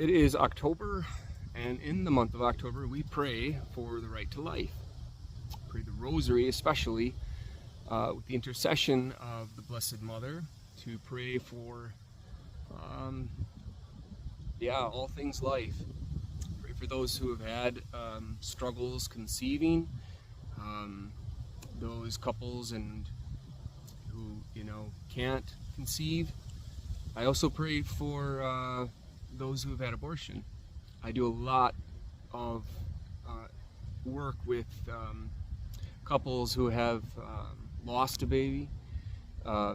It is October, and in the month of October we pray for the right to life. Pray the rosary, especially with the intercession of the Blessed Mother, to pray for all things life. Pray for those who have had struggles conceiving, those couples and who can't conceive. I also pray for those who have had abortion. I do a lot of work with couples who have lost a baby,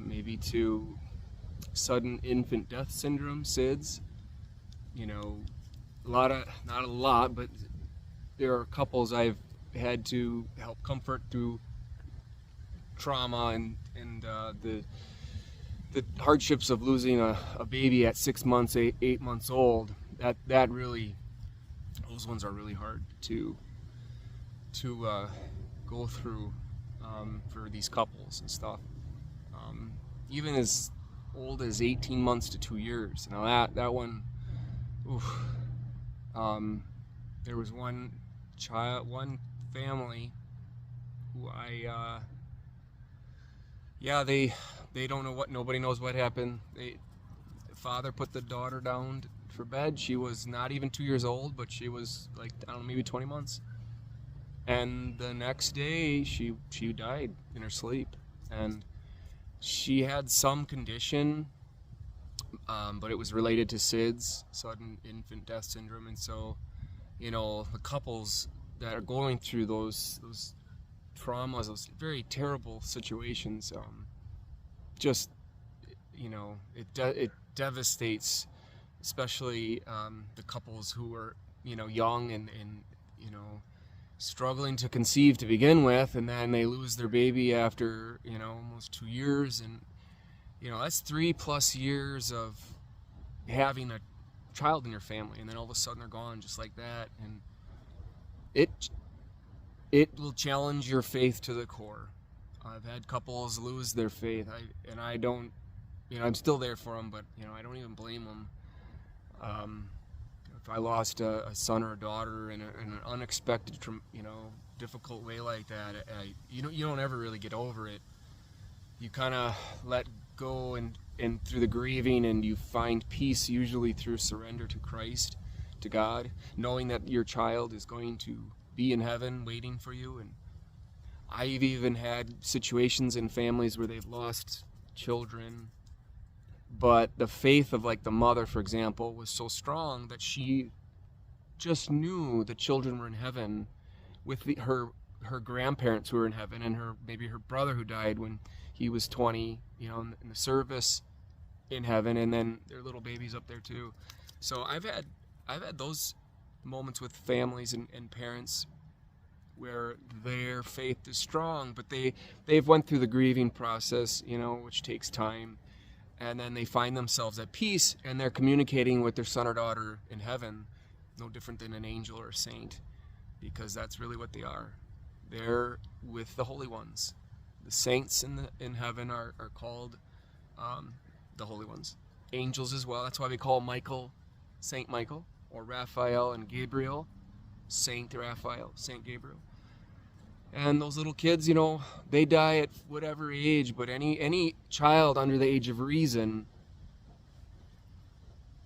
maybe to sudden infant death syndrome, SIDS. Not a lot, but there are couples I've had to help comfort through trauma and the hardships of losing a baby at 6 months, 8 months old. That really, those ones are really hard to go through for these couples and stuff. Even as old as 18 months to 2 years. Now that one, there was one family who they don't know nobody knows what happened. The father put the daughter down for bed. She was not even 2 years old, but she was like, I don't know, maybe 20 months. And the next day she died in her sleep. And she had some condition, but it was related to SIDS, sudden infant death syndrome. And so, the couples that are going through those traumas, those very terrible situations, it devastates, especially the couples who are young and struggling to conceive to begin with, and then they lose their baby after almost 2 years, and that's 3+ years of having a child in your family, and then all of a sudden they're gone just like that. And it will challenge your faith to the core. I've had couples lose their faith, and I don't, I'm still there for them, but I don't even blame them. If I lost a son or a daughter in an unexpected, difficult way like that, you don't ever really get over it. You kind of let go and through the grieving, and you find peace usually through surrender to Christ, to God, knowing that your child is going to be in heaven waiting for you. And I've even had situations in families where they've lost children, but the faith of the mother, for example, was so strong that she just knew the children were in heaven with her grandparents who were in heaven, and maybe her brother who died when he was 20, in the service in heaven, and then their little babies up there too. So I've had those moments with families and parents where their faith is strong, but they've went through the grieving process, which takes time, and then they find themselves at peace, and they're communicating with their son or daughter in heaven, no different than an angel or a saint, because that's really what they are. They're with the holy ones. The saints in heaven are called the holy ones. Angels as well. That's why we call Michael Saint Michael, or Raphael and Gabriel Saint Raphael, Saint Gabriel. And those little kids, they die at whatever age, but any child under the age of reason,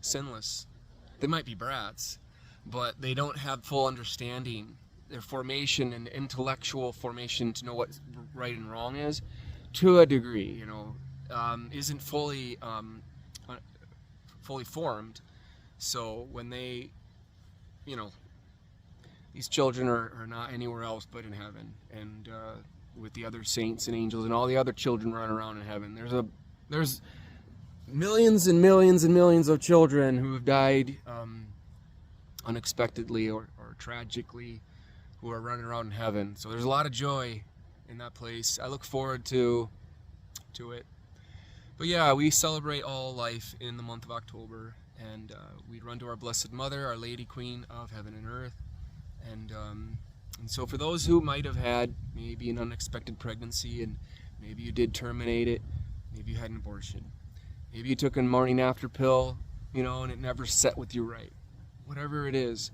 sinless. They might be brats, but they don't have full understanding. Their formation and intellectual formation to know what right and wrong is, to a degree, isn't fully formed. So when they, these children are not anywhere else but in heaven, and with the other saints and angels and all the other children running around in heaven. There's millions and millions and millions of children who have died unexpectedly or tragically, who are running around in heaven. So there's a lot of joy in that place. I look forward to it. But yeah, we celebrate all life in the month of October, and we run to our Blessed Mother, Our Lady, Queen of Heaven and Earth. And so for those who might have had maybe an unexpected pregnancy, and maybe you did terminate it, maybe you had an abortion, maybe you took a morning after pill, and it never set with you right. whatever it is,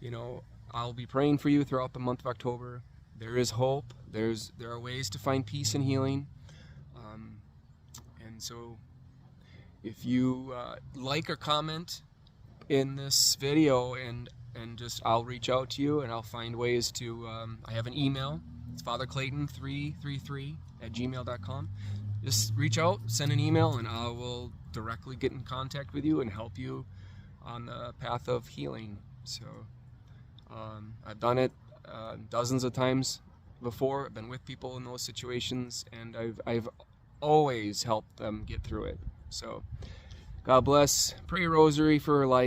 you know, I'll be praying for you throughout the month of October. There is hope. There are ways to find peace and healing. And so if you like or comment in this video, and just I'll reach out to you and I'll find ways to, I have an email. It's fatherclayton333@gmail.com. Just reach out, send an email, and I will directly get in contact with you and help you on the path of healing. So I've done it dozens of times before. I've been with people in those situations, and I've always helped them get through it. So God bless. Pray a rosary for life.